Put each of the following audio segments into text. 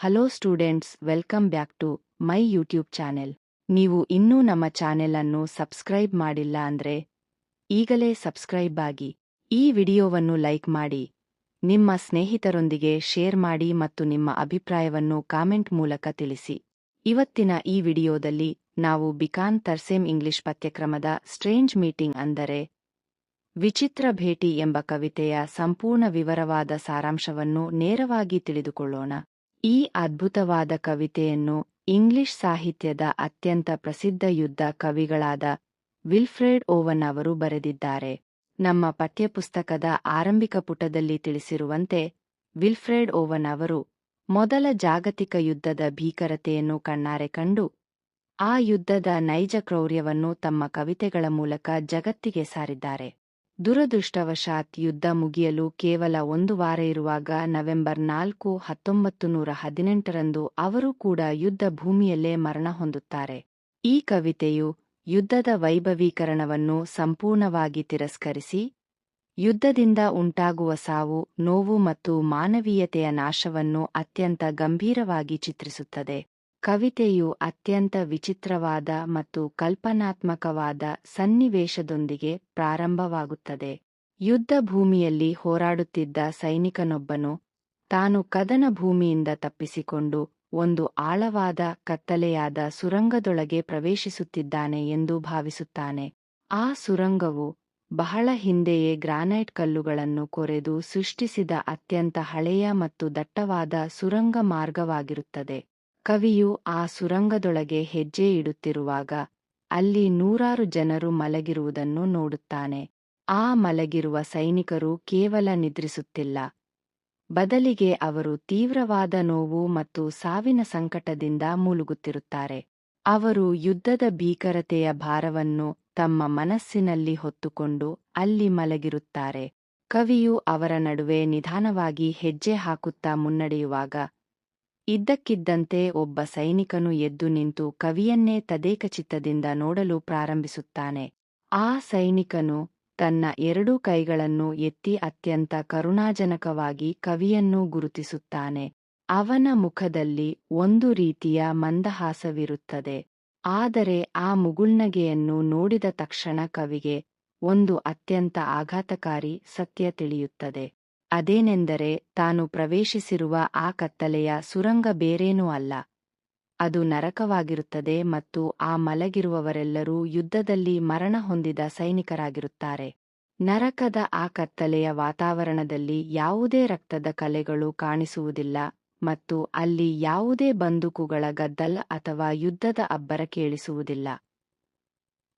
Hello students, welcome back to my YouTube channel. ನೀವು ಇನ್ನೂ ನಮ್ಮ ಚಾನೆಲ್ ಅನ್ನು ಸಬ್ಸ್ಕ್ರೈಬ್ ಮಾಡಿಲ್ಲ ಅಂದ್ರೆ ಈಗಲೇ ಸಬ್ಸ್ಕ್ರೈಬ್ ಆಗಿ, ಈ ವಿಡಿಯೋವನ್ನು ಲೈಕ್ ಮಾಡಿ, ನಿಮ್ಮ ಸ್ನೇಹಿತರೊಂದಿಗೆ ಶೇರ್ ಮಾಡಿ ಮತ್ತು ನಿಮ್ಮ ಅಭಿಪ್ರಾಯವನ್ನು ಕಾಮೆಂಟ್ ಮೂಲಕ ತಿಳಿಸಿ. ಇವತ್ತಿನ ಈ ವಿಡಿಯೋದಲ್ಲಿ ನಾವು ಬಿಕಾನ್ ತರ್ಸೆಮ್ ಇಂಗ್ಲಿಷ್ ಪಠ್ಯಕ್ರಮದ ಸ್ಟ್ರೇಂಜ್ ಮೀಟಿಂಗ್ ಅಂದರೆ ವಿಚಿತ್ರ ಭೇಟಿ ಎಂಬ ಕವಿತೆಯ ಸಂಪೂರ್ಣ ವಿವರವಾದ ಸಾರಾಂಶವನ್ನು ನೇರವಾಗಿ ತಿಳಿದುಕೊಳ್ಳೋಣ. ಈ ಅದ್ಭುತವಾದ ಕವಿತೆಯನ್ನು ಇಂಗ್ಲಿಷ್ ಸಾಹಿತ್ಯದ ಅತ್ಯಂತ ಪ್ರಸಿದ್ಧ ಯುದ್ಧ ಕವಿಗಳಾದ ವಿಲ್ಫ್ರೆಡ್ ಓವನ್ ಅವರು ಬರೆದಿದ್ದಾರೆ. ನಮ್ಮ ಪಠ್ಯಪುಸ್ತಕದ ಆರಂಭಿಕ ಪುಟದಲ್ಲಿ ತಿಳಿಸಿರುವಂತೆ ವಿಲ್ಫ್ರೆಡ್ ಓವನ್ ಅವರು ಮೊದಲ ಜಾಗತಿಕ ಯುದ್ಧದ ಭೀಕರತೆಯನ್ನು ಕಣ್ಣಾರೆ ಕಂಡು ಆ ಯುದ್ಧದ ನೈಜ ಕ್ರೌರ್ಯವನ್ನು ತಮ್ಮ ಕವಿತೆಗಳ ಮೂಲಕ ಜಗತ್ತಿಗೆ ಸಾರಿದ್ದಾರೆ. ದುರದೃಷ್ಟವಶಾತ್ ಯುದ್ಧ ಮುಗಿಯಲು ಕೇವಲ ಒಂದು ವಾರ ಇರುವಾಗ ನವೆಂಬರ್ 4, 1918ರಂದು ಅವರು ಕೂಡ ಯುದ್ಧ ಭೂಮಿಯಲ್ಲೇ ಮರಣ ಹೊಂದುತ್ತಾರೆ. ಈ ಕವಿತೆಯು ಯುದ್ಧದ ವೈಭವೀಕರಣವನ್ನು ಸಂಪೂರ್ಣವಾಗಿ ತಿರಸ್ಕರಿಸಿ, ಯುದ್ಧದಿಂದ ಉಂಟಾಗುವ ಸಾವು, ನೋವು ಮತ್ತು ಮಾನವೀಯತೆಯ ನಾಶವನ್ನು ಅತ್ಯಂತ ಗಂಭೀರವಾಗಿ ಚಿತ್ರಿಸುತ್ತದೆ. ಕವಿತೆಯು ಅತ್ಯಂತ ವಿಚಿತ್ರವಾದ ಮತ್ತು ಕಲ್ಪನಾತ್ಮಕವಾದ ಸನ್ನಿವೇಶದೊಂದಿಗೆ ಪ್ರಾರಂಭವಾಗುತ್ತದೆ. ಯುದ್ಧ ಭೂಮಿಯಲ್ಲಿ ಹೋರಾಡುತ್ತಿದ್ದ ಸೈನಿಕನೊಬ್ಬನು ತಾನು ಕದನ ಭೂಮಿಯಿಂದ ತಪ್ಪಿಸಿಕೊಂಡು ಒಂದು ಆಳವಾದ ಕತ್ತಲೆಯಾದ ಸುರಂಗದೊಳಗೆ ಪ್ರವೇಶಿಸುತ್ತಿದ್ದಾನೆ ಎಂದು ಭಾವಿಸುತ್ತಾನೆ. ಆ ಸುರಂಗವು ಬಹಳ ಹಿಂದೆಯೇ ಗ್ರಾನೈಟ್ ಕಲ್ಲುಗಳನ್ನು ಕೊರೆದು ಸೃಷ್ಟಿಸಿದ ಅತ್ಯಂತ ಹಳೆಯ ಮತ್ತು ದಟ್ಟವಾದ ಸುರಂಗ ಮಾರ್ಗವಾಗಿರುತ್ತದೆ. ಕವಿಯು ಆ ಸುರಂಗದೊಳಗೆ ಹೆಜ್ಜೆ ಇಡುತ್ತಿರುವಾಗ ಅಲ್ಲಿ ನೂರಾರು ಜನರು ಮಲಗಿರುವುದನ್ನು ನೋಡುತ್ತಾನೆ. ಆ ಮಲಗಿರುವ ಸೈನಿಕರು ಕೇವಲ ನಿದ್ರಿಸುತ್ತಿಲ್ಲ, ಬದಲಿಗೆ ಅವರು ತೀವ್ರವಾದ ನೋವು ಮತ್ತು ಸಾವಿನ ಸಂಕಟದಿಂದ ಮುಳುಗುತ್ತಿರುತ್ತಾರೆ. ಅವರು ಯುದ್ಧದ ಭೀಕರತೆಯ ಭಾರವನ್ನು ತಮ್ಮ ಮನಸ್ಸಿನಲ್ಲಿ ಹೊತ್ತುಕೊಂಡು ಅಲ್ಲಿ ಮಲಗಿರುತ್ತಾರೆ. ಕವಿಯು ಅವರ ನಡುವೆ ನಿಧಾನವಾಗಿ ಹೆಜ್ಜೆ ಹಾಕುತ್ತಾ ಮುನ್ನಡೆಯುವಾಗ ಇದ್ದಕ್ಕಿದ್ದಂತೆ ಒಬ್ಬ ಸೈನಿಕನು ಎದ್ದು ನಿಂತು ಕವಿಯನ್ನೇ ತದೇಕಚಿತ್ತದಿಂದ ನೋಡಲು ಪ್ರಾರಂಭಿಸುತ್ತಾನೆ. ಆ ಸೈನಿಕನು ತನ್ನ ಎರಡೂ ಕೈಗಳನ್ನು ಎತ್ತಿ ಅತ್ಯಂತ ಕರುಣಾಜನಕವಾಗಿ ಕವಿಯನ್ನು ಗುರುತಿಸುತ್ತಾನೆ. ಅವನ ಮುಖದಲ್ಲಿ ಒಂದು ರೀತಿಯ ಮಂದಹಾಸವಿರುತ್ತದೆ. ಆದರೆ ಆ ಮುಗುಳ್ನಗೆಯನ್ನು ನೋಡಿದ ತಕ್ಷಣ ಕವಿಗೆ ಒಂದು ಅತ್ಯಂತ ಆಘಾತಕಾರಿ ಸತ್ಯ ತಿಳಿಯುತ್ತದೆ. ಅದೇನೆಂದರೆ, ತಾನು ಪ್ರವೇಶಿಸಿರುವ ಆ ಕತ್ತಲೆಯ ಸುರಂಗ ಬೇರೇನೂ ಅಲ್ಲ, ಅದು ನರಕವಾಗಿರುತ್ತದೆ ಮತ್ತು ಆ ಮಲಗಿರುವವರೆಲ್ಲರೂ ಯುದ್ಧದಲ್ಲಿ ಮರಣ ಹೊಂದಿದ ಸೈನಿಕರಾಗಿರುತ್ತಾರೆ. ನರಕದ ಆ ಕತ್ತಲೆಯ ವಾತಾವರಣದಲ್ಲಿ ಯಾವುದೇ ರಕ್ತದ ಕಲೆಗಳು ಕಾಣಿಸುವುದಿಲ್ಲ ಮತ್ತು ಅಲ್ಲಿ ಯಾವುದೇ ಬಂದೂಕುಗಳ ಗದ್ದಲ ಅಥವಾ ಯುದ್ಧದ ಅಬ್ಬರ ಕೇಳಿಸುವುದಿಲ್ಲ.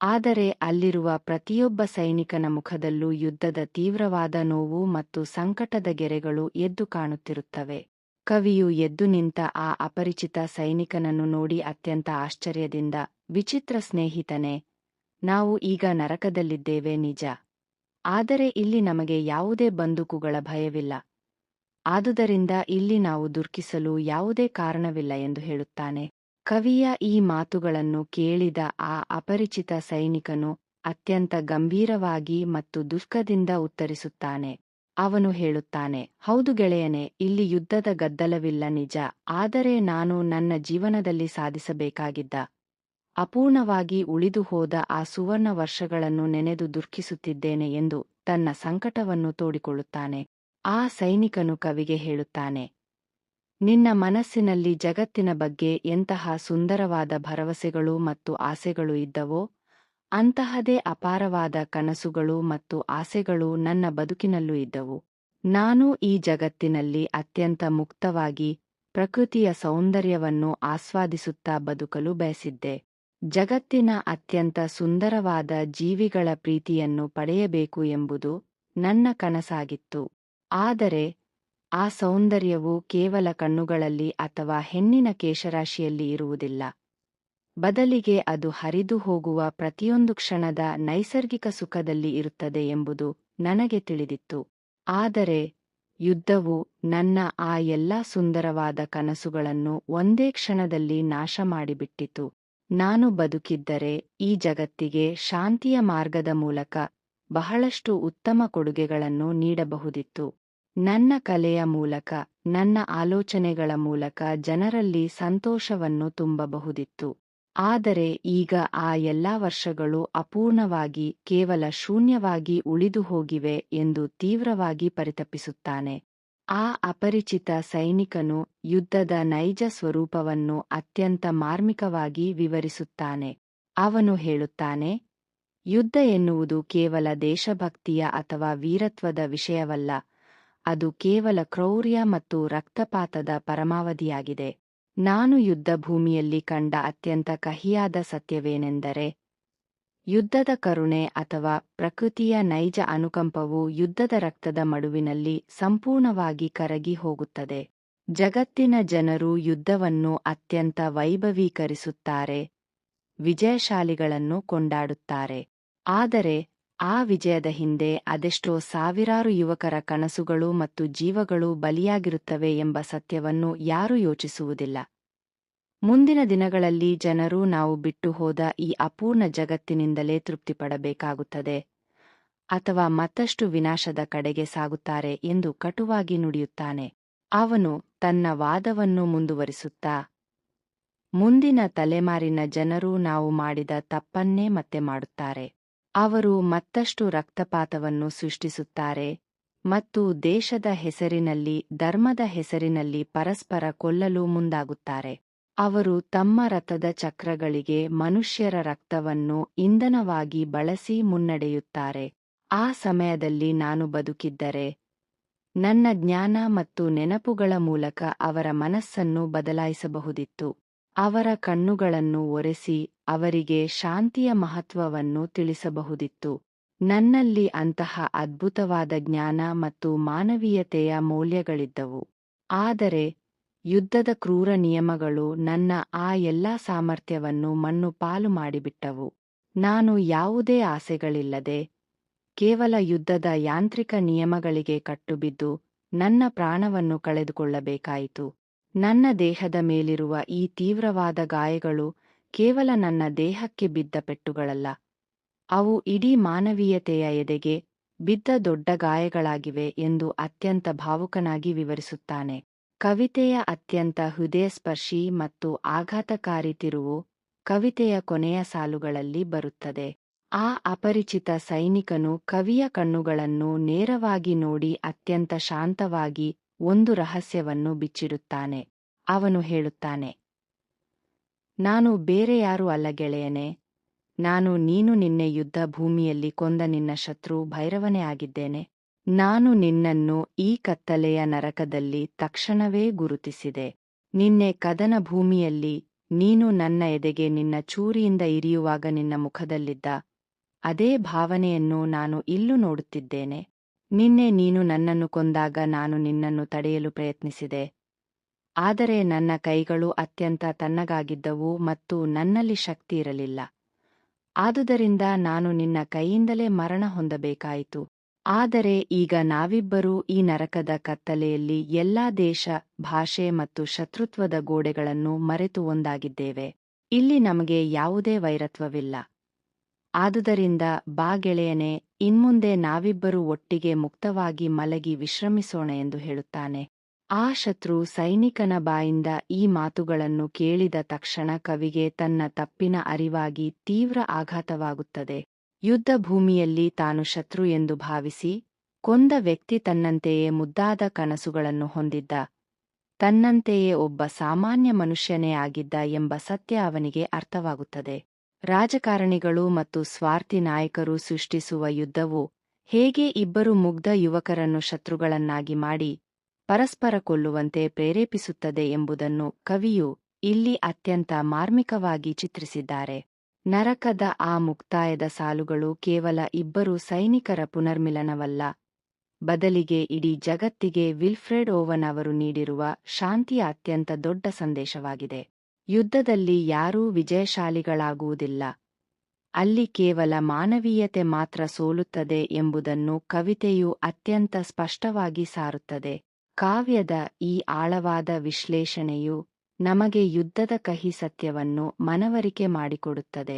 ಆದರೆ ಅಲ್ಲಿರುವ ಪ್ರತಿಯೊಬ್ಬ ಸೈನಿಕನ ಮುಖದಲ್ಲೂ ಯುದ್ಧದ ತೀವ್ರವಾದ ನೋವು ಮತ್ತು ಸಂಕಟದ ಗೆರೆಗಳು ಎದ್ದು ಕಾಣುತ್ತಿರುತ್ತವೆ. ಕವಿಯು ಎದ್ದು ನಿಂತ ಆ ಅಪರಿಚಿತ ಸೈನಿಕನನ್ನು ನೋಡಿ ಅತ್ಯಂತ ಆಶ್ಚರ್ಯದಿಂದ, ವಿಚಿತ್ರ ಸ್ನೇಹಿತನೇ, ನಾವು ಈಗ ನರಕದಲ್ಲಿದ್ದೇವೆ ನಿಜ, ಆದರೆ ಇಲ್ಲಿ ನಮಗೆ ಯಾವುದೇ ಬಂದೂಕುಗಳ ಭಯವಿಲ್ಲ, ಆದುದರಿಂದ ಇಲ್ಲಿ ನಾವು ದುಃಖಿಸಲು ಯಾವುದೇ ಕಾರಣವಿಲ್ಲ ಎಂದು ಹೇಳುತ್ತಾನೆ. ಕವಿಯ ಈ ಮಾತುಗಳನ್ನು ಕೇಳಿದ ಆ ಅಪರಿಚಿತ ಸೈನಿಕನು ಅತ್ಯಂತ ಗಂಭೀರವಾಗಿ ಮತ್ತು ದುಃಖದಿಂದ ಉತ್ತರಿಸುತ್ತಾನೆ. ಅವನು ಹೇಳುತ್ತಾನೆ, ಹೌದು ಗೆಳೆಯನೇ, ಇಲ್ಲಿ ಯುದ್ಧದ ಗದ್ದಲವಿಲ್ಲ ನಿಜ, ಆದರೆ ನಾನು ನನ್ನ ಜೀವನದಲ್ಲಿ ಸಾಧಿಸಬೇಕಾಗಿದ್ದ, ಅಪೂರ್ಣವಾಗಿ ಉಳಿದು ಹೋದ ಆ ಸುವರ್ಣ ವರ್ಷಗಳನ್ನು ನೆನೆದು ದುಃಖಿಸುತ್ತಿದ್ದೇನೆ ಎಂದು ತನ್ನ ಸಂಕಟವನ್ನು ತೋಡಿಕೊಳ್ಳುತ್ತಾನೆ. ಆ ಸೈನಿಕನು ಕವಿಗೆ ಹೇಳುತ್ತಾನೆ, ನಿನ್ನ ಮನಸ್ಸಿನಲ್ಲಿ ಜಗತ್ತಿನ ಬಗ್ಗೆ ಎಂತಹ ಸುಂದರವಾದ ಭರವಸೆಗಳು ಮತ್ತು ಆಸೆಗಳು ಇದ್ದವೋ, ಅಂತಹದೇ ಅಪಾರವಾದ ಕನಸುಗಳು ಮತ್ತು ಆಸೆಗಳು ನನ್ನ ಬದುಕಿನಲ್ಲೂ ಇದ್ದವು. ನಾನು ಈ ಜಗತ್ತಿನಲ್ಲಿ ಅತ್ಯಂತ ಮುಕ್ತವಾಗಿ ಪ್ರಕೃತಿಯ ಸೌಂದರ್ಯವನ್ನು ಆಸ್ವಾದಿಸುತ್ತಾ ಬದುಕಲು ಬಯಸಿದ್ದೆ. ಜಗತ್ತಿನ ಅತ್ಯಂತ ಸುಂದರವಾದ ಜೀವಿಗಳ ಪ್ರೀತಿಯನ್ನು ಪಡೆಯಬೇಕು ಎಂಬುದು ನನ್ನ ಕನಸಾಗಿತ್ತು. ಆದರೆ ಆ ಸೌಂದರ್ಯವು ಕೇವಲ ಕಣ್ಣುಗಳಲ್ಲಿ ಅಥವಾ ಹೆಣ್ಣಿನ ಕೇಶರಾಶಿಯಲ್ಲಿ ಇರುವುದಿಲ್ಲ, ಬದಲಿಗೆ ಅದು ಹರಿದು ಹೋಗುವ ಪ್ರತಿಯೊಂದು ಕ್ಷಣದ ನೈಸರ್ಗಿಕ ಸುಖದಲ್ಲಿ ಇರುತ್ತದೆ ಎಂಬುದು ನನಗೆ ತಿಳಿದಿತ್ತು. ಆದರೆ ಯುದ್ಧವು ನನ್ನ ಆ ಎಲ್ಲಾ ಸುಂದರವಾದ ಕನಸುಗಳನ್ನು ಒಂದೇ ಕ್ಷಣದಲ್ಲಿ ನಾಶ ಮಾಡಿಬಿಟ್ಟಿತು. ನಾನು ಬದುಕಿದ್ದರೆ ಈ ಜಗತ್ತಿಗೆ ಶಾಂತಿಯ ಮಾರ್ಗದ ಮೂಲಕ ಬಹಳಷ್ಟು ಉತ್ತಮ ಕೊಡುಗೆಗಳನ್ನು ನೀಡಬಹುದಿತ್ತು. ನನ್ನ ಕಲೆಯ ಮೂಲಕ, ನನ್ನ ಆಲೋಚನೆಗಳ ಮೂಲಕ ಜನರಲ್ಲಿ ಸಂತೋಷವನ್ನು ತುಂಬಬಹುದಿತ್ತು. ಆದರೆ ಈಗ ಆ ಎಲ್ಲಾ ವರ್ಷಗಳು ಅಪೂರ್ಣವಾಗಿ, ಕೇವಲ ಶೂನ್ಯವಾಗಿ ಉಳಿದುಹೋಗಿವೆ ಎಂದು ತೀವ್ರವಾಗಿ ಪರಿತಪಿಸುತ್ತಾನೆ. ಆ ಅಪರಿಚಿತ ಸೈನಿಕನು ಯುದ್ಧದ ನೈಜ ಸ್ವರೂಪವನ್ನು ಅತ್ಯಂತ ಮಾರ್ಮಿಕವಾಗಿ ವಿವರಿಸುತ್ತಾನೆ. ಅವನು ಹೇಳುತ್ತಾನೆ, ಯುದ್ಧ ಎನ್ನುವುದು ಕೇವಲ ದೇಶಭಕ್ತಿಯ ಅಥವಾ ವೀರತ್ವದ ವಿಷಯವಲ್ಲ, ಅದು ಕೇವಲ ಕ್ರೌರ್ಯ ಮತ್ತು ರಕ್ತಪಾತದ ಪರಮಾವಧಿಯಾಗಿದೆ. ನಾನು ಯುದ್ಧ ಭೂಮಿಯಲ್ಲಿ ಕಂಡ ಅತ್ಯಂತ ಕಹಿಯಾದ ಸತ್ಯವೇನೆಂದರೆ, ಯುದ್ಧದ ಕರುಣೆ ಅಥವಾ ಪ್ರಕೃತಿಯ ನೈಜ ಅನುಕಂಪವು ಯುದ್ಧದ ರಕ್ತದ ಮಡುವಿನಲ್ಲಿ ಸಂಪೂರ್ಣವಾಗಿ ಕರಗಿ ಹೋಗುತ್ತದೆ. ಜಗತ್ತಿನ ಜನರು ಯುದ್ಧವನ್ನು ಅತ್ಯಂತ ವೈಭವೀಕರಿಸುತ್ತಾರೆ, ವಿಜಯಶಾಲಿಗಳನ್ನು ಕೊಂಡಾಡುತ್ತಾರೆ. ಆದರೆ ಆ ವಿಜಯದ ಹಿಂದೆ ಅದೆಷ್ಟೋ ಸಾವಿರಾರು ಯುವಕರ ಕನಸುಗಳು ಮತ್ತು ಜೀವಗಳು ಬಲಿಯಾಗಿರುತ್ತವೆ ಎಂಬ ಸತ್ಯವನ್ನು ಯಾರೂ ಯೋಚಿಸುವುದಿಲ್ಲ. ಮುಂದಿನ ದಿನಗಳಲ್ಲಿ ಜನರು ನಾವು ಬಿಟ್ಟು ಹೋದ ಈ ಅಪೂರ್ಣ ಜಗತ್ತಿನಿಂದಲೇ ತೃಪ್ತಿಪಡಬೇಕಾಗುತ್ತದೆ, ಅಥವಾ ಮತ್ತಷ್ಟು ವಿನಾಶದ ಕಡೆಗೆ ಸಾಗುತ್ತಾರೆ ಎಂದು ಕಟುವಾಗಿ ನುಡಿಯುತ್ತಾನೆ. ಅವನು ತನ್ನ ವಾದವನ್ನು ಮುಂದುವರಿಸುತ್ತಾ, ಮುಂದಿನ ತಲೆಮಾರಿನ ಜನರು ನಾವು ಮಾಡಿದ ತಪ್ಪನ್ನೇ ಮತ್ತೆ ಮಾಡುತ್ತಾರೆ. ಅವರು ಮತ್ತಷ್ಟು ರಕ್ತಪಾತವನ್ನು ಸೃಷ್ಟಿಸುತ್ತಾರೆ ಮತ್ತು ದೇಶದ ಹೆಸರಿನಲ್ಲಿ, ಧರ್ಮದ ಹೆಸರಿನಲ್ಲಿ ಪರಸ್ಪರ ಕೊಲ್ಲಲು ಮುಂದಾಗುತ್ತಾರೆ. ಅವರು ತಮ್ಮ ರಥದ ಚಕ್ರಗಳಿಗೆ ಮನುಷ್ಯರ ರಕ್ತವನ್ನು ಇಂಧನವಾಗಿ ಬಳಸಿ ಮುನ್ನಡೆಯುತ್ತಾರೆ. ಆ ಸಮಯದಲ್ಲಿ ನಾನು ಬದುಕಿದ್ದರೆ, ನನ್ನ ಜ್ಞಾನ ಮತ್ತು ನೆನಪುಗಳ ಮೂಲಕ ಅವರ ಮನಸ್ಸನ್ನು ಬದಲಾಯಿಸಬಹುದಿತ್ತು. ಅವರ ಕಣ್ಣುಗಳನ್ನು ಒರೆಸಿ ಅವರಿಗೆ ಶಾಂತಿಯ ಮಹತ್ವವನ್ನು ತಿಳಿಸಬಹುದಿತ್ತು. ನನ್ನಲ್ಲಿ ಅಂತಹ ಅದ್ಭುತವಾದ ಜ್ಞಾನ ಮತ್ತು ಮಾನವೀಯತೆಯ ಮೌಲ್ಯಗಳಿದ್ದವು. ಆದರೆ ಯುದ್ಧದ ಕ್ರೂರ ನಿಯಮಗಳು ನನ್ನ ಆ ಎಲ್ಲಾ ಸಾಮರ್ಥ್ಯವನ್ನು ಮಣ್ಣುಪಾಲು ಮಾಡಿಬಿಟ್ಟವು. ನಾನು ಯಾವುದೇ ಆಸೆಗಳಿಲ್ಲದೆ, ಕೇವಲ ಯುದ್ಧದ ಯಾಂತ್ರಿಕ ನಿಯಮಗಳಿಗೆ ಕಟ್ಟುಬಿದ್ದು ನನ್ನ ಪ್ರಾಣವನ್ನು ಕಳೆದುಕೊಳ್ಳಬೇಕಾಯಿತು. ನನ್ನ ದೇಹದ ಮೇಲಿರುವ ಈ ತೀವ್ರವಾದ ಗಾಯಗಳು ಕೇವಲ ನನ್ನ ದೇಹಕ್ಕೆ ಬಿದ್ದ ಪೆಟ್ಟುಗಳಲ್ಲ, ಅವು ಇಡೀ ಮಾನವೀಯತೆಯ ಎದೆಗೆ ಬಿದ್ದ ದೊಡ್ಡ ಗಾಯಗಳಾಗಿವೆ ಎಂದು ಅತ್ಯಂತ ಭಾವುಕನಾಗಿ ವಿವರಿಸುತ್ತಾನೆ. ಕವಿತೆಯ ಅತ್ಯಂತ ಹೃದಯಸ್ಪರ್ಶಿ ಮತ್ತು ಆಘಾತಕಾರಿ ತಿರುವು ಕವಿತೆಯ ಕೊನೆಯ ಸಾಲುಗಳಲ್ಲಿ ಬರುತ್ತದೆ. ಆ ಅಪರಿಚಿತ ಸೈನಿಕನು ಕವಿಯ ಕಣ್ಣುಗಳನ್ನು ನೇರವಾಗಿ ನೋಡಿ ಅತ್ಯಂತ ಶಾಂತವಾಗಿ ಒಂದು ರಹಸ್ಯವನ್ನು ಬಿಚ್ಚಿಡುತ್ತಾನೆ. ಅವನು ಹೇಳುತ್ತಾನೆ, ನಾನು ಬೇರೆ ಯಾರೂ ಅಲ್ಲ ಗೆಳೆಯನೇ, ನೀನು ನಿನ್ನೆ ಯುದ್ಧ ಭೂಮಿಯಲ್ಲಿ ಕೊಂದ ನಿನ್ನ ಶತ್ರು ಭೈರವನೇ ಆಗಿದ್ದೇನೆ. ನಾನು ನಿನ್ನನ್ನು ಈ ಕತ್ತಲೆಯ ನರಕದಲ್ಲಿ ತಕ್ಷಣವೇ ಗುರುತಿಸಿದೆ. ನಿನ್ನೆ ಕದನ ಭೂಮಿಯಲ್ಲಿ ನೀನು ನನ್ನ ಎದೆಗೆ ನಿನ್ನ ಚೂರಿಯಿಂದ ಇರಿಯುವಾಗ ನಿನ್ನ ಮುಖದಲ್ಲಿದ್ದ ಅದೇ ಭಾವನೆಯನ್ನು ನಾನು ಇಲ್ಲೂ ನೋಡುತ್ತಿದ್ದೇನೆ. ನಿನ್ನೆ ನೀನು ನನ್ನನ್ನು ಕೊಂದಾಗ ನಾನು ನಿನ್ನನ್ನು ತಡೆಯಲು ಪ್ರಯತ್ನಿಸಿದೆ, ಆದರೆ ನನ್ನ ಕೈಗಳು ಅತ್ಯಂತ ತಣ್ಣಗಾಗಿದ್ದವು ಮತ್ತು ನನ್ನಲ್ಲಿ ಶಕ್ತಿ ಇರಲಿಲ್ಲ. ಆದುದರಿಂದ ನಾನು ನಿನ್ನ ಕೈಯಿಂದಲೇ ಮರಣ ಹೊಂದಬೇಕಾಯಿತು. ಆದರೆ ಈಗ ನಾವಿಬ್ಬರೂ ಈ ನರಕದ ಕತ್ತಲೆಯಲ್ಲಿ ಎಲ್ಲಾ ದೇಶ, ಭಾಷೆ ಮತ್ತು ಶತ್ರುತ್ವದ ಗೋಡೆಗಳನ್ನು ಮರೆತು ಒಂದಾಗಿದ್ದೇವೆ. ಇಲ್ಲಿ ನಮಗೆ ಯಾವುದೇ ವೈರತ್ವವಿಲ್ಲ. ಆದುದರಿಂದ ಬಾ ಗೆಳೆಯನೇ, ಇನ್ಮುಂದೆ ನಾವಿಬ್ಬರೂ ಒಟ್ಟಿಗೆ ಮುಕ್ತವಾಗಿ ಮಲಗಿ ವಿಶ್ರಮಿಸೋಣ ಎಂದು ಹೇಳುತ್ತಾನೆ. ಆ ಶತ್ರು ಸೈನಿಕನ ಬಾಯಿಂದ ಈ ಮಾತುಗಳನ್ನು ಕೇಳಿದ ತಕ್ಷಣ ಕವಿಗೆ ತನ್ನ ತಪ್ಪಿನ ಅರಿವಾಗಿ ತೀವ್ರ ಆಘಾತವಾಗುತ್ತದೆ. ಯುದ್ಧ ಭೂಮಿಯಲ್ಲಿ ತಾನು ಶತ್ರು ಎಂದು ಭಾವಿಸಿ ಕೊಂದ ವ್ಯಕ್ತಿ ತನ್ನಂತೆಯೇ ಮುದ್ದಾದ ಕನಸುಗಳನ್ನು ಹೊಂದಿದ್ದ, ತನ್ನಂತೆಯೇ ಒಬ್ಬ ಸಾಮಾನ್ಯ ಮನುಷ್ಯನೇ ಆಗಿದ್ದ ಎಂಬ ಸತ್ಯ ಅವನಿಗೆ ಅರ್ಥವಾಗುತ್ತದೆ. ರಾಜಕಾರಣಿಗಳು ಮತ್ತು ಸ್ವಾರ್ಥಿ ನಾಯಕರು ಸೃಷ್ಟಿಸುವ ಯುದ್ಧವು ಹೇಗೆ ಇಬ್ಬರು ಮುಗ್ಧ ಯುವಕರನ್ನು ಶತ್ರುಗಳನ್ನಾಗಿ ಮಾಡಿ ಪರಸ್ಪರ ಕೊಲ್ಲುವಂತೆ ಪ್ರೇರೇಪಿಸುತ್ತದೆ ಎಂಬುದನ್ನು ಕವಿಯು ಇಲ್ಲಿ ಅತ್ಯಂತ ಮಾರ್ಮಿಕವಾಗಿ ಚಿತ್ರಿಸಿದ್ದಾರೆ. ನರಕದ ಆ ಮುಕ್ತಾಯದ ಸಾಲುಗಳು ಕೇವಲ ಇಬ್ಬರು ಸೈನಿಕರ ಪುನರ್ಮಿಲನವಲ್ಲ, ಬದಲಿಗೆ ಇಡೀ ಜಗತ್ತಿಗೆ ವಿಲ್ಫ್ರೆಡ್ ಓವನ್ ಅವರು ನೀಡಿರುವ ಶಾಂತಿಯ ಅತ್ಯಂತ ದೊಡ್ಡ ಸಂದೇಶವಾಗಿದೆ. ಯುದ್ಧದಲ್ಲಿ ಯಾರೂ ವಿಜಯಶಾಲಿಗಳಾಗುವುದಿಲ್ಲ, ಅಲ್ಲಿ ಕೇವಲ ಮಾನವೀಯತೆ ಮಾತ್ರ ಸೋಲುತ್ತದೆ ಎಂಬುದನ್ನು ಕವಿತೆಯು ಅತ್ಯಂತ ಸ್ಪಷ್ಟವಾಗಿ ಸಾರುತ್ತದೆ. ಕಾವ್ಯದ ಈ ಆಳವಾದ ವಿಶ್ಲೇಷಣೆಯು ನಮಗೆ ಯುದ್ಧದ ಕಹಿ ಸತ್ಯವನ್ನು ಮನವರಿಕೆ ಮಾಡಿಕೊಡುತ್ತದೆ.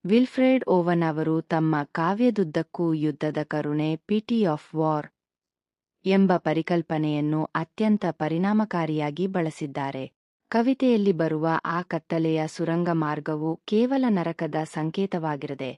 ವಿಲ್ಫ್ರೆಡ್ ಓವನ್ ಅವರು ತಮ್ಮ ಕಾವ್ಯದುದ್ದಕ್ಕೂ ಯುದ್ಧದ ಕರುಣೆ, ಪಿಟಿ ಆಫ್ ವಾರ್ ಎಂಬ ಪರಿಕಲ್ಪನೆಯನ್ನು ಅತ್ಯಂತ ಪರಿಣಾಮಕಾರಿಯಾಗಿ ಬಳಸಿದ್ದಾರೆ. ಕವಿತೆಯಲ್ಲಿ ಬರುವ ಆ ಕತ್ತಲೆಯ ಸುರಂಗ ಮಾರ್ಗವು ಕೇವಲ ನರಕದ ಸಂಕೇತವಾಗಿರದೆ,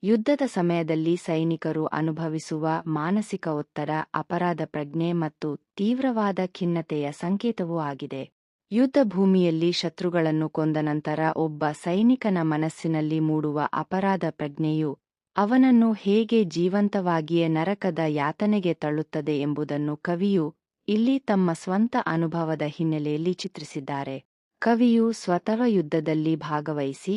ಯುದ್ಧದ ಸಮಯದಲ್ಲಿ ಸೈನಿಕರು ಅನುಭವಿಸುವ ಮಾನಸಿಕ ಒತ್ತಡ, ಅಪರಾಧ ಪ್ರಜ್ಞೆ ಮತ್ತು ತೀವ್ರವಾದ ಖಿನ್ನತೆಯ ಸಂಕೇತವೂ ಆಗಿದೆ. ಯುದ್ಧ ಭೂಮಿಯಲ್ಲಿ ಶತ್ರುಗಳನ್ನು ಕೊಂದ ನಂತರ ಒಬ್ಬ ಸೈನಿಕನ ಮನಸ್ಸಿನಲ್ಲಿ ಮೂಡುವ ಅಪರಾಧ ಪ್ರಜ್ಞೆಯು ಅವನನ್ನು ಹೇಗೆ ಜೀವಂತವಾಗಿಯೇ ನರಕದ ಯಾತನೆಗೆ ತಳ್ಳುತ್ತದೆ ಎಂಬುದನ್ನು ಕವಿಯು ಇಲ್ಲಿ ತಮ್ಮ ಸ್ವಂತ ಅನುಭವದ ಹಿನ್ನೆಲೆಯಲ್ಲಿ ಚಿತ್ರಿಸಿದ್ದಾರೆ. ಕವಿಯು ಸ್ವತಃ ಯುದ್ಧದಲ್ಲಿ ಭಾಗವಹಿಸಿ,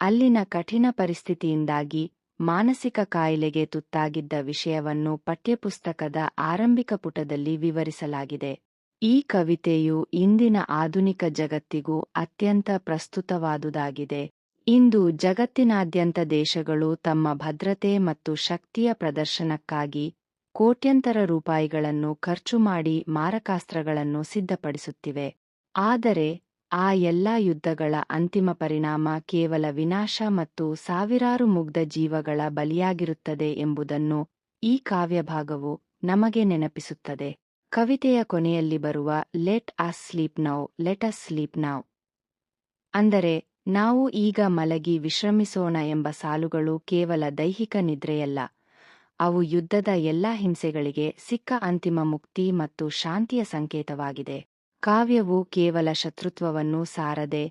ಅಲ್ಲಿನ ಕಠಿಣ ಪರಿಸ್ಥಿತಿಯಿಂದಾಗಿ ಮಾನಸಿಕ ಕಾಯಿಲೆಗೆ ತುತ್ತಾಗಿದ್ದ ವಿಷಯವನ್ನು ಪಠ್ಯಪುಸ್ತಕದ ಆರಂಭಿಕ ಪುಟದಲ್ಲಿ ವಿವರಿಸಲಾಗಿದೆ. ಈ ಕವಿತೆಯು ಇಂದಿನ ಆಧುನಿಕ ಜಗತ್ತಿಗೂ ಅತ್ಯಂತ ಪ್ರಸ್ತುತವಾದುದಾಗಿದೆ. ಇಂದು ಜಗತ್ತಿನಾದ್ಯಂತ ದೇಶಗಳು ತಮ್ಮ ಭದ್ರತೆ ಮತ್ತು ಶಕ್ತಿಯ ಪ್ರದರ್ಶನಕ್ಕಾಗಿ ಕೋಟ್ಯಂತರ ರೂಪಾಯಿಗಳನ್ನು ಖರ್ಚು ಮಾಡಿ ಮಾರಕಾಸ್ತ್ರಗಳನ್ನು ಸಿದ್ಧಪಡಿಸುತ್ತಿವೆ. ಆದರೆ ಆ ಎಲ್ಲಾ ಯುದ್ಧಗಳ ಅಂತಿಮ ಪರಿಣಾಮ ಕೇವಲ ವಿನಾಶ ಮತ್ತು ಸಾವಿರಾರು ಮುಗ್ಧ ಜೀವಗಳ ಬಲಿಯಾಗಿರುತ್ತದೆ ಎಂಬುದನ್ನು ಈ ಕಾವ್ಯಭಾಗವು ನಮಗೆ ನೆನಪಿಸುತ್ತದೆ. ಕವಿತೆಯ ಕೊನೆಯಲ್ಲಿ ಬರುವ let us sleep now, let us sleep now, ಅಂದರೆ ನಾವು ಈಗ ಮಲಗಿ ವಿಶ್ರಮಿಸೋಣ ಎಂಬ ಸಾಲುಗಳು ಕೇವಲ ದೈಹಿಕ ನಿದ್ರೆಯಲ್ಲ, ಅವು ಯುದ್ಧದ ಎಲ್ಲಾ ಹಿಂಸೆಗಳಿಗೆ ಸಿಕ್ಕ ಅಂತಿಮ ಮುಕ್ತಿ ಮತ್ತು ಶಾಂತಿಯ ಸಂಕೇತವಾಗಿದೆ. ಕಾವ್ಯವು ಕೇವಲ ಶತ್ರುತ್ವವನ್ನು ಸಾರದೆ,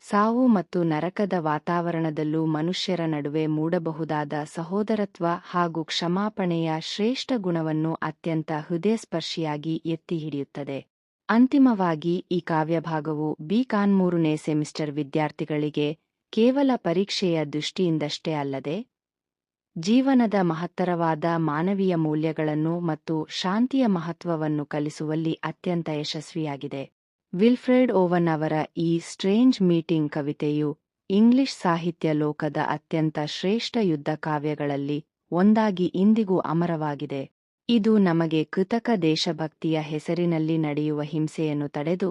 ಸಾವು ಮತ್ತು ನರಕದ ವಾತಾವರಣದಲ್ಲೂ ಮನುಷ್ಯರ ನಡುವೆ ಮೂಡಬಹುದಾದ ಸಹೋದರತ್ವ ಹಾಗೂ ಕ್ಷಮಾಪಣೆಯ ಶ್ರೇಷ್ಠ ಗುಣವನ್ನು ಅತ್ಯಂತ ಹೃದಯಸ್ಪರ್ಶಿಯಾಗಿ ಎತ್ತಿ ಹಿಡಿಯುತ್ತದೆ. ಅಂತಿಮವಾಗಿ ಈ ಕಾವ್ಯಭಾಗವು ಬಿ.ಕಾಂ 3ನೇ ಸೆಮಿಸ್ಟರ್ ವಿದ್ಯಾರ್ಥಿಗಳಿಗೆ ಕೇವಲ ಪರೀಕ್ಷೆಯ ದೃಷ್ಟಿಯಿಂದಷ್ಟೇ ಅಲ್ಲದೆ, ಜೀವನದ ಮಹತ್ತರವಾದ ಮಾನವೀಯ ಮೌಲ್ಯಗಳನ್ನು ಮತ್ತು ಶಾಂತಿಯ ಮಹತ್ವವನ್ನು ಕಲಿಸುವಲ್ಲಿ ಅತ್ಯಂತ ಯಶಸ್ವಿಯಾಗಿದೆ. ವಿಲ್ಫ್ರೆಡ್ ಓವನ್ ಅವರ ಈ ಸ್ಟ್ರೇಂಜ್ ಮೀಟಿಂಗ್ ಕವಿತೆಯು ಇಂಗ್ಲಿಷ್ ಸಾಹಿತ್ಯ ಲೋಕದ ಅತ್ಯಂತ ಶ್ರೇಷ್ಠ ಯುದ್ಧ ಕಾವ್ಯಗಳಲ್ಲಿ ಒಂದಾಗಿ ಇಂದಿಗೂ ಅಮರವಾಗಿದೆ. ಇದು ನಮಗೆ ಕೃತಕ ದೇಶಭಕ್ತಿಯ ಹೆಸರಿನಲ್ಲಿ ನಡೆಯುವ ಹಿಂಸೆಯನ್ನು ತಡೆದು,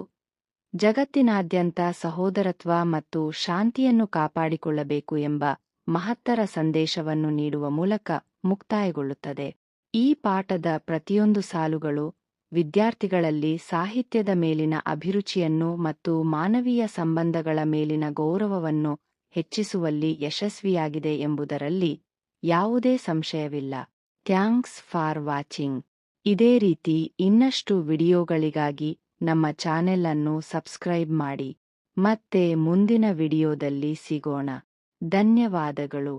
ಜಗತ್ತಿನಾದ್ಯಂತ ಸಹೋದರತ್ವ ಮತ್ತು ಶಾಂತಿಯನ್ನು ಕಾಪಾಡಿಕೊಳ್ಳಬೇಕು ಎಂಬ ಮಹತ್ತರ ಸಂದೇಶವನ್ನು ನೀಡುವ ಮೂಲಕ ಮುಕ್ತಾಯಗೊಳ್ಳುತ್ತದೆ. ಈ ಪಾಠದ ಪ್ರತಿಯೊಂದು ಸಾಲುಗಳು ವಿದ್ಯಾರ್ಥಿಗಳಲ್ಲಿ ಸಾಹಿತ್ಯದ ಮೇಲಿನ ಅಭಿರುಚಿಯನ್ನು ಮತ್ತು ಮಾನವೀಯ ಸಂಬಂಧಗಳ ಮೇಲಿನ ಗೌರವವನ್ನು ಹೆಚ್ಚಿಸುವಲ್ಲಿ ಯಶಸ್ವಿಯಾಗಿದೆ ಎಂಬುದರಲ್ಲಿ ಯಾವುದೇ ಸಂಶಯವಿಲ್ಲ. Thanks for watching. ಇದೇ ರೀತಿ ಇನ್ನಷ್ಟು ವಿಡಿಯೋಗಳಿಗಾಗಿ ನಮ್ಮ ಚಾನೆಲ್ ಅನ್ನು ಸಬ್ಸ್ಕ್ರೈಬ್ ಮಾಡಿ. ಮತ್ತೆ ಮುಂದಿನ ವಿಡಿಯೋದಲ್ಲಿ ಸಿಗೋಣ. ಧನ್ಯವಾದಗಳು.